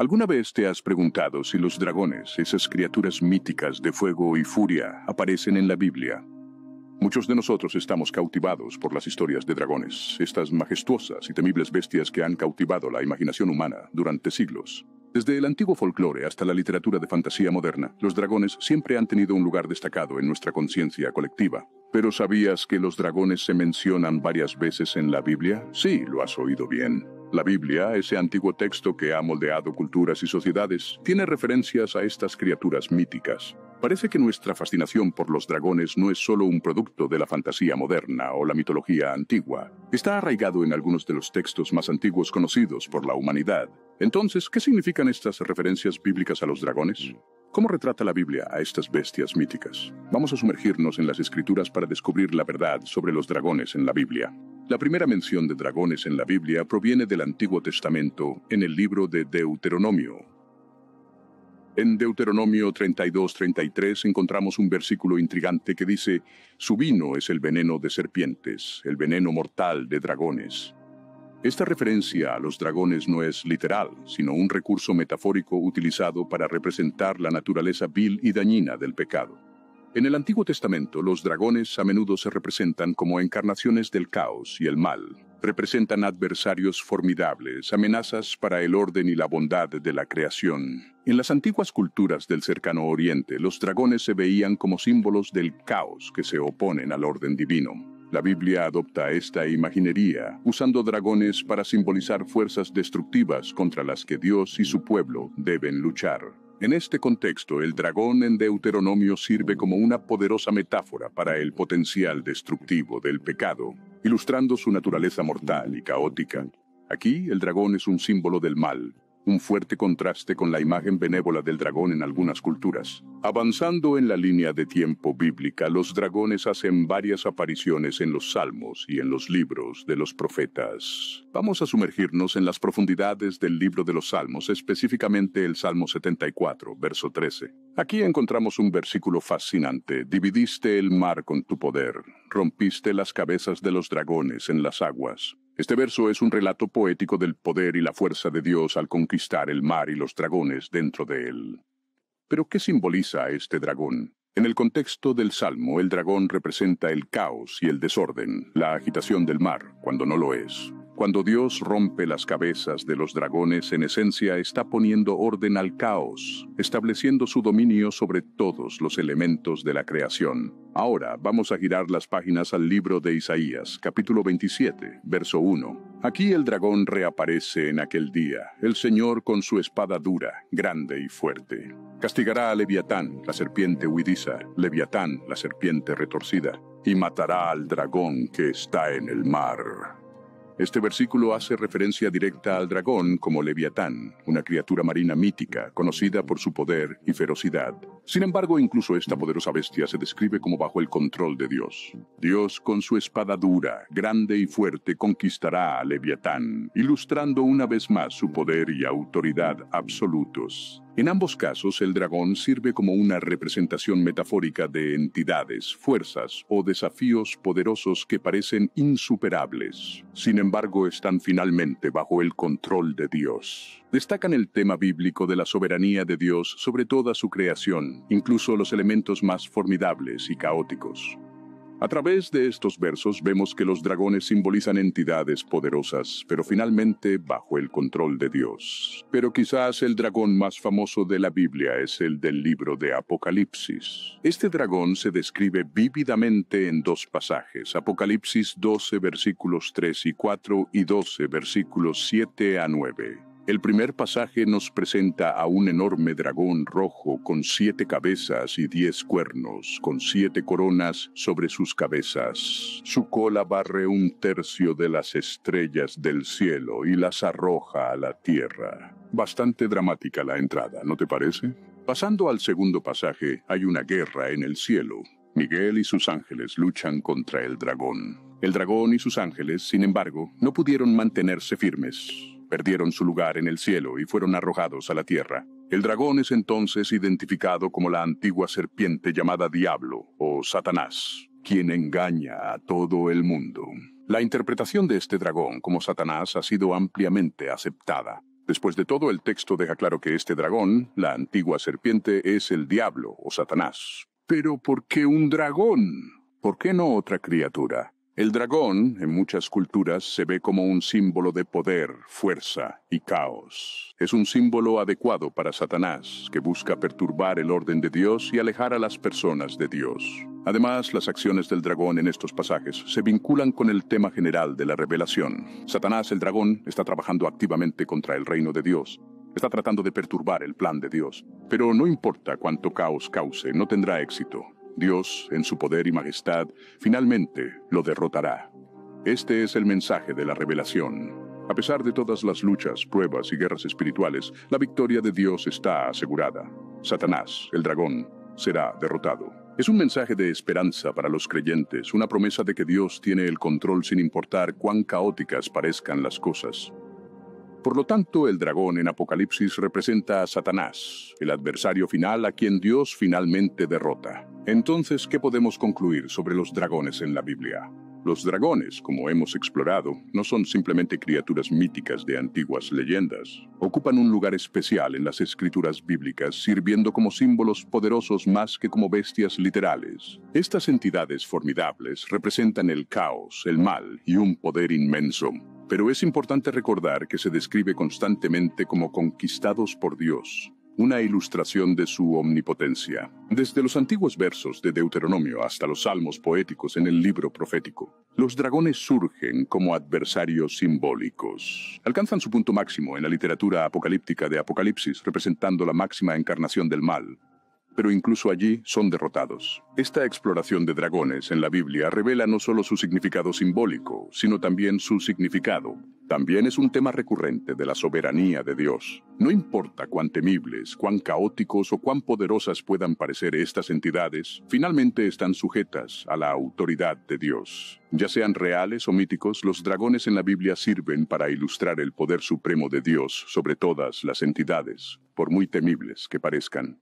¿Alguna vez te has preguntado si los dragones, esas criaturas míticas de fuego y furia, aparecen en la Biblia? Muchos de nosotros estamos cautivados por las historias de dragones, estas majestuosas y temibles bestias que han cautivado la imaginación humana durante siglos. Desde el antiguo folclore hasta la literatura de fantasía moderna, los dragones siempre han tenido un lugar destacado en nuestra conciencia colectiva. ¿Pero sabías que los dragones se mencionan varias veces en la Biblia? Sí, lo has oído bien. La Biblia, ese antiguo texto que ha moldeado culturas y sociedades, tiene referencias a estas criaturas míticas. Parece que nuestra fascinación por los dragones no es solo un producto de la fantasía moderna o la mitología antigua. Está arraigado en algunos de los textos más antiguos conocidos por la humanidad. Entonces, ¿qué significan estas referencias bíblicas a los dragones? ¿Cómo retrata la Biblia a estas bestias míticas? Vamos a sumergirnos en las Escrituras para descubrir la verdad sobre los dragones en la Biblia. La primera mención de dragones en la Biblia proviene del Antiguo Testamento en el libro de Deuteronomio. En Deuteronomio 32-33 encontramos un versículo intrigante que dice: «Su vino es el veneno de serpientes, el veneno mortal de dragones». Esta referencia a los dragones no es literal, sino un recurso metafórico utilizado para representar la naturaleza vil y dañina del pecado. En el Antiguo Testamento, los dragones a menudo se representan como encarnaciones del caos y el mal. Representan adversarios formidables, amenazas para el orden y la bondad de la creación. En las antiguas culturas del Cercano Oriente, los dragones se veían como símbolos del caos que se oponen al orden divino. La Biblia adopta esta imaginería, usando dragones para simbolizar fuerzas destructivas contra las que Dios y su pueblo deben luchar. En este contexto, el dragón en Deuteronomio sirve como una poderosa metáfora para el potencial destructivo del pecado, ilustrando su naturaleza mortal y caótica. Aquí, el dragón es un símbolo del mal, un fuerte contraste con la imagen benévola del dragón en algunas culturas. Avanzando en la línea de tiempo bíblica, los dragones hacen varias apariciones en los Salmos y en los libros de los profetas. Vamos a sumergirnos en las profundidades del libro de los Salmos, específicamente el Salmo 74, verso 13. Aquí encontramos un versículo fascinante: «Dividiste el mar con tu poder, rompiste las cabezas de los dragones en las aguas». Este verso es un relato poético del poder y la fuerza de Dios al conquistar el mar y los dragones dentro de él. ¿Pero qué simboliza este dragón? En el contexto del Salmo, el dragón representa el caos y el desorden, la agitación del mar, cuando no lo es. Cuando Dios rompe las cabezas de los dragones, en esencia está poniendo orden al caos, estableciendo su dominio sobre todos los elementos de la creación. Ahora vamos a girar las páginas al libro de Isaías, capítulo 27, verso 1. Aquí el dragón reaparece en aquel día, el Señor con su espada dura, grande y fuerte. Castigará a Leviatán, la serpiente huidiza, Leviatán, la serpiente retorcida, y matará al dragón que está en el mar. Este versículo hace referencia directa al dragón como Leviatán, una criatura marina mítica, conocida por su poder y ferocidad. Sin embargo, incluso esta poderosa bestia se describe como bajo el control de Dios. Dios, con su espada dura, grande y fuerte, conquistará a Leviatán, ilustrando una vez más su poder y autoridad absolutos. En ambos casos, el dragón sirve como una representación metafórica de entidades, fuerzas o desafíos poderosos que parecen insuperables. Sin embargo, están finalmente bajo el control de Dios. Destacan el tema bíblico de la soberanía de Dios sobre toda su creación, incluso los elementos más formidables y caóticos. A través de estos versos vemos que los dragones simbolizan entidades poderosas, pero finalmente bajo el control de Dios. Pero quizás el dragón más famoso de la Biblia es el del libro de Apocalipsis. Este dragón se describe vívidamente en dos pasajes: Apocalipsis 12 versículos 3 y 4 y 12 versículos 7 a 9. El primer pasaje nos presenta a un enorme dragón rojo con 7 cabezas y 10 cuernos, con 7 coronas sobre sus cabezas. Su cola barre 1/3 de las estrellas del cielo y las arroja a la tierra. Bastante dramática la entrada, ¿no te parece? Pasando al segundo pasaje, hay una guerra en el cielo. Miguel y sus ángeles luchan contra el dragón. El dragón y sus ángeles, sin embargo, no pudieron mantenerse firmes. Perdieron su lugar en el cielo y fueron arrojados a la tierra. El dragón es entonces identificado como la antigua serpiente llamada Diablo o Satanás, quien engaña a todo el mundo. La interpretación de este dragón como Satanás ha sido ampliamente aceptada. Después de todo, el texto deja claro que este dragón, la antigua serpiente, es el diablo o Satanás. Pero ¿por qué un dragón? ¿Por qué no otra criatura? El dragón, en muchas culturas, se ve como un símbolo de poder, fuerza y caos. Es un símbolo adecuado para Satanás, que busca perturbar el orden de Dios y alejar a las personas de Dios. Además, las acciones del dragón en estos pasajes se vinculan con el tema general de la revelación. Satanás, el dragón, está trabajando activamente contra el reino de Dios. Está tratando de perturbar el plan de Dios. Pero no importa cuánto caos cause, no tendrá éxito. Dios, en su poder y majestad, finalmente lo derrotará. Este es el mensaje de la revelación. A pesar de todas las luchas, pruebas y guerras espirituales, la victoria de Dios está asegurada. Satanás, el dragón, será derrotado. Es un mensaje de esperanza para los creyentes, una promesa de que Dios tiene el control sin importar cuán caóticas parezcan las cosas. Por lo tanto, el dragón en Apocalipsis representa a Satanás, el adversario final a quien Dios finalmente derrota. Entonces, ¿qué podemos concluir sobre los dragones en la Biblia? Los dragones, como hemos explorado, no son simplemente criaturas míticas de antiguas leyendas. Ocupan un lugar especial en las escrituras bíblicas, sirviendo como símbolos poderosos más que como bestias literales. Estas entidades formidables representan el caos, el mal y un poder inmenso. Pero es importante recordar que se describe constantemente como conquistados por Dios, una ilustración de su omnipotencia. Desde los antiguos versos de Deuteronomio hasta los salmos poéticos en el libro profético, los dragones surgen como adversarios simbólicos. Alcanzan su punto máximo en la literatura apocalíptica de Apocalipsis, representando la máxima encarnación del mal. Pero incluso allí son derrotados. Esta exploración de dragones en la Biblia revela no solo su significado simbólico, sino también su significado. También es un tema recurrente de la soberanía de Dios. No importa cuán temibles, cuán caóticos o cuán poderosas puedan parecer estas entidades, finalmente están sujetas a la autoridad de Dios. Ya sean reales o míticos, los dragones en la Biblia sirven para ilustrar el poder supremo de Dios sobre todas las entidades, por muy temibles que parezcan.